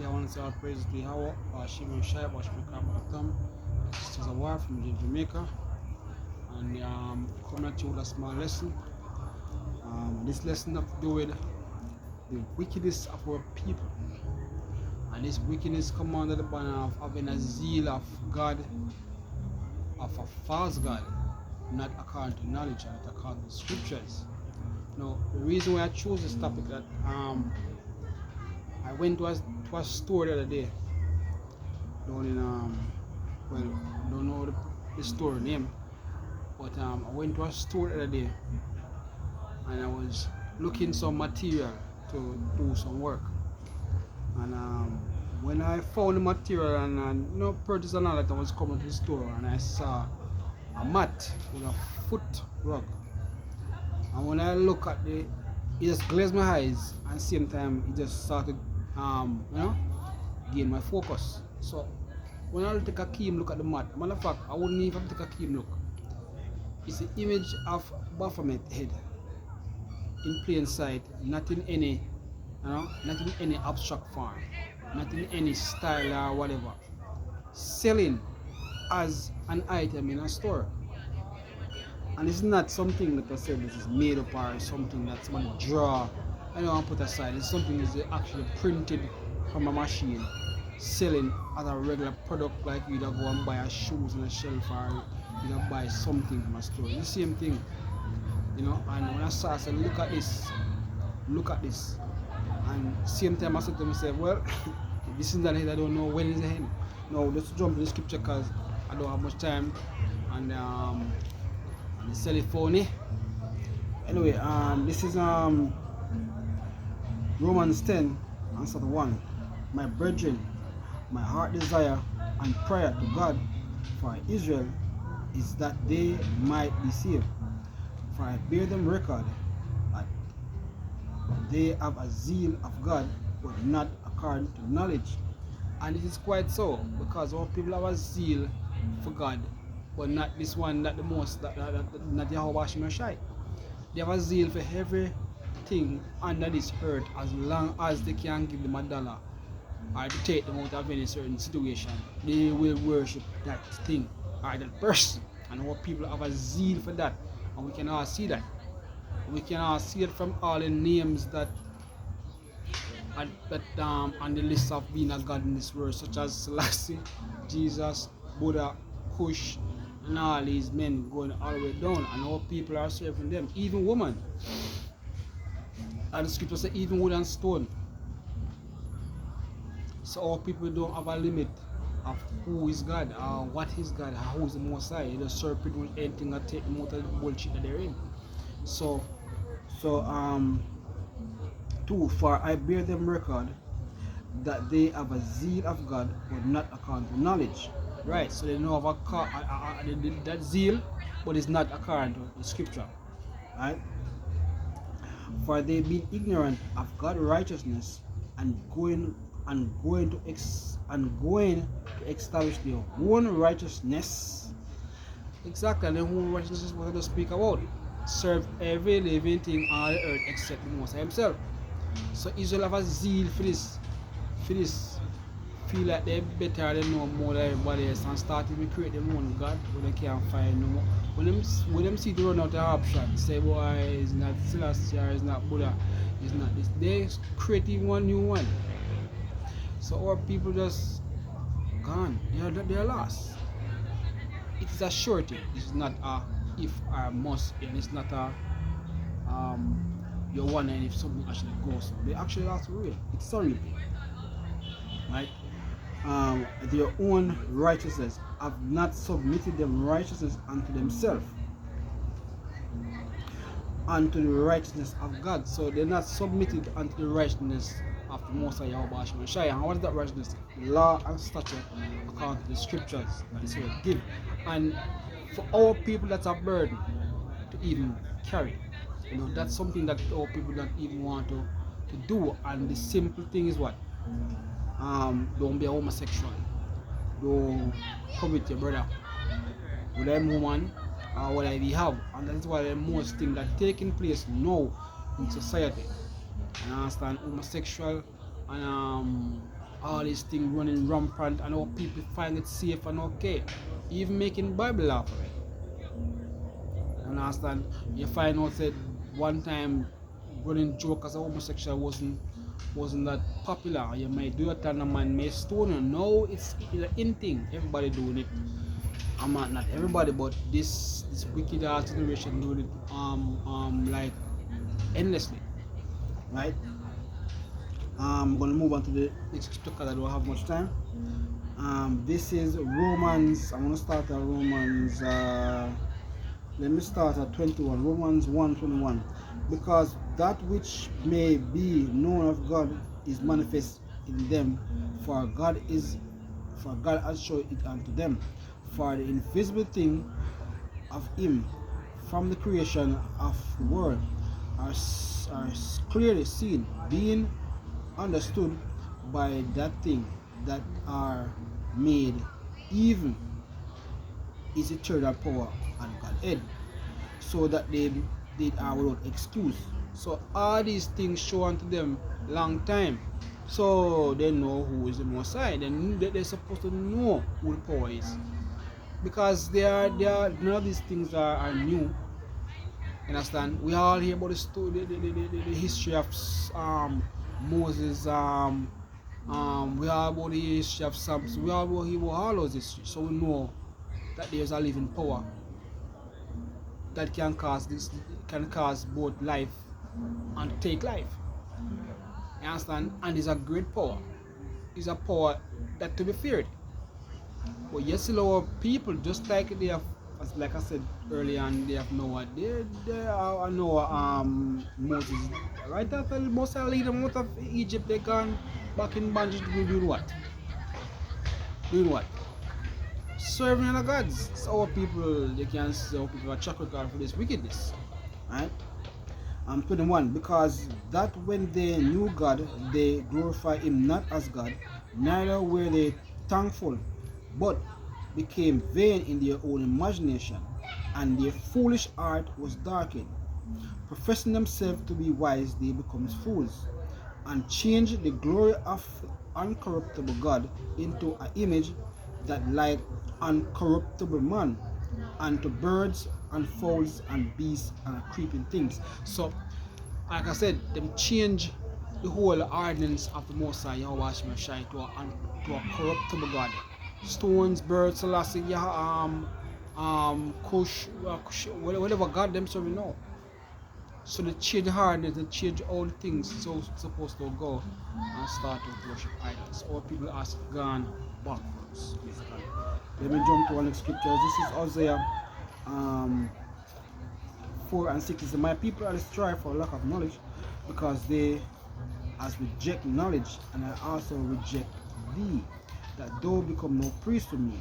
I want to say all praise to Yahweh, Shimon Shai, Bashmakabatam, Sisters of War from Jamaica, and coming at you with a small lesson. This lesson have to do with the wickedness of our people, and this wickedness come under the banner of having a zeal of God, of a false God, not according to knowledge, not according to scriptures. Now, the reason why I chose this topic that I went to a store the other day down in well, don't know the store name, but I went to a store the other day and I was looking some material to do some work, and when I found the material and no purchase and all that, I was coming to the store and I saw a mat with a foot rug, and when I look at it just glazed my eyes, and same time it just started gain my focus. So when I take a keen look at the mat, matter of fact, I wouldn't even take a keen look. It's the image of Baphomet head in plain sight, not in any, not in any abstract form, not in any style or whatever. Selling as an item in a store. And it's not something that I said this is made up or something that somebody draw and put aside. It's something that's actually printed from a machine, selling as a regular product, like you either go and buy a shoes on a shelf or you either buy something from a store. It's the same thing, and when I saw, I said, look at this. And same time I said to myself, well, if this is not it, I don't know when is the end. Now let's jump to the scripture because I don't have much time, and it's really funny. Anyway, this is Romans 10 answer 1. My brethren, my heart desire and prayer to God for Israel is that they might be saved. For I bear them record that they have a zeal of God, but not according to knowledge. And it is quite so, because our people have a zeal for God, but not this one, not the most, not Yahweh Hashem Shai. They have a zeal for everything under this earth, as long as they can give them a dollar or to take them out of any certain situation. They will worship that thing or that person. And our people have a zeal for that, and we can all see that. We can all see it from all the names that on the list of being a god in this world, such as Selassie, Jesus, Buddha, Kush, and all these men going all the way down, and our people are serving them, even women. And the scripture says even wood and stone. So our people don't have a limit of who is God or what is God or who is the Most High. They just serve pretty much anything that take them out of the bullshit that they're in. So 2, for I bear them record that they have a zeal of God, but not according to knowledge. Right, so they know of that zeal, but it's not according to the scripture. Right? For they be ignorant of God's righteousness and going to establish their own righteousness. Exactly, and the own righteousness is what I speak about. Serve every living thing on the earth except the Most High Himself. So Israel have a zeal for this, feel like they're better, they know more than everybody else, and start to create their own God when they can't find no more. When them see to run out of options, say boy, it's not Selassie or it's not Buddha, it's not this. They create even one new one. So our people just gone. They're lost. It is a surety. It's not a if or a must, and it's not a you're wondering if something actually goes on. They actually lost for real. It's a real thing. Right? Their own righteousness have not submitted them righteousness unto themselves, unto the righteousness of God. So they're not submitted unto the righteousness of the Most High Yahweh Hashem Shai. And what is that righteousness? Law and statute according to the scriptures that is here give. And for our people, that's a burden to even carry. That's something that our people don't even want to do. And the simple thing is what? Don't be a homosexual. Don't covet your brother with a woman or whatever you have. And that's why the most thing that taking place now in society. And I understand homosexual and all these things running rampant and how people find it safe and okay. Even making Bible laugh of it. You understand? You find out that one time running joke as a homosexual wasn't that popular. You might do it and a man may stone you. No, it's an in thing. Everybody doing it. I'm not everybody, but this wicked ass generation doing it like endlessly. Right? I'm gonna move on to the next scripture because I don't have much time. This is Romans. I'm gonna start at Romans. Let me start at 21. Romans 1:21. Because that which may be known of God is manifest in them, for God has showed it unto them. For the invisible thing of Him from the creation of the world are clearly seen, being understood by that thing that are made, even His eternal power and Godhead, so that they are without excuse. So all these things show unto them long time. So they know who is the Most High. They're supposed to know who the power is. Because none of these things are new. Understand? We all hear about the story, the history of Moses. We all about the history of Samson. We all about all those history. So we know that there's a living power that can cause both life and take life. You understand? And it's a great power. It's a power that to be feared. But yes, our people, just like they have, like I said earlier, and they have Noah. They are Noah, Moses. Right after Moses lead them out of Egypt, they gone back in bondage. Doing what? Doing what? Serving other gods. So our people, they can see how people are track record for this wickedness. Right? 21. Because that when they knew God, they glorified Him not as God, neither were they thankful, but became vain in their own imagination, and their foolish heart was darkened. Professing themselves to be wise, they become fools, and changed the glory of uncorruptible God into an image that like uncorruptible man, and to birds and fowls and beasts and creeping things. So, like I said, them change the whole ordinance of the Most High Yahweh Shai to a corruptible God. Stones, birds, Selassie, Kush, whatever God them serve now. So they change hardness, they change all the things so supposed to go and start to worship idols. All people are gone backwards, basically. Let me jump to one next scripture. This is Isaiah 4 and 6. It says, my people are destroyed for lack of knowledge, because they as reject knowledge, and I also reject thee, that thou become no priest to me,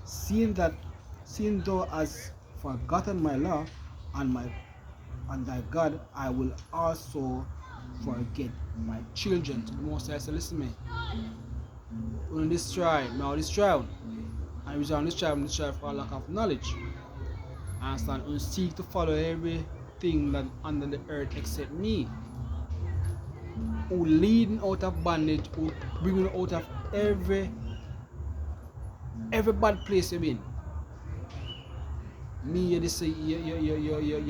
seeing thou hast forgotten my law and thy God, I will also forget my children. So the Most High said, listen to me, when this tribe, now this tribe, and we on this tribe for lack of knowledge, and seek to follow everything that under the earth except me, who leading out of bondage, who bringing out of every bad place you've been. Me, you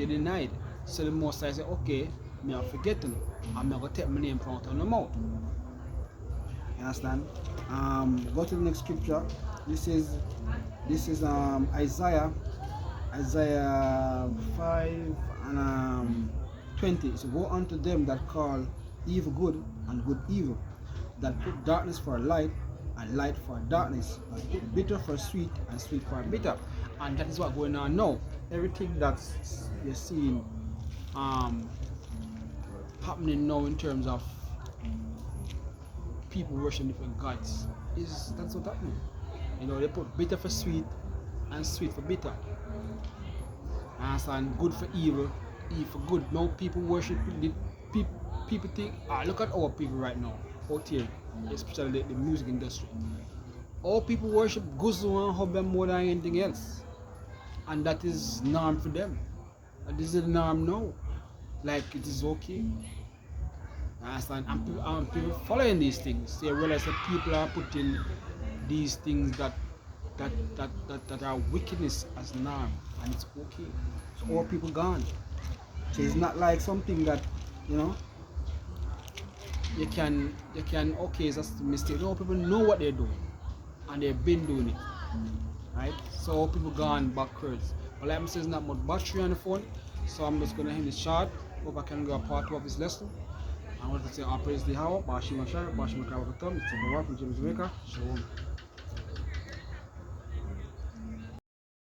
denied. So the Most High said, okay, me I forget them. I'm not gonna take my name from out of the mouth. You understand? Go to the next scripture. This is Isaiah 5 and 20. So go unto them that call evil good and good evil, that put darkness for light and light for darkness, that put bitter for sweet and sweet for bitter. And that is what's going on now. Everything that you're seeing happening now in terms of people worshiping different gods, that's what's happening. You know, they put bitter for sweet and sweet for bitter. And good for evil, evil for good. Now people worship, people think, look at our people right now, out here, especially the music industry. All people worship Guzu and Hobem more than anything else. And that is norm for them. And this is the norm now. Like it is okay. Understand? And people following these things, they realize that people are putting these things that are wickedness as norm, and it's okay. So all people gone. So it's not like something that, you know, you can okay, it's just a mistake. No, people know what they're doing, and they've been doing it, right? So people gone backwards. But like I said, there's not much battery on the phone, so I'm just gonna end it short. Hope I can go a part 2 of this lesson. I want to say, I praise the hour, Bashima Shire, Bashima Kawakatam, it's a Barak from James Jamaica. Shalom.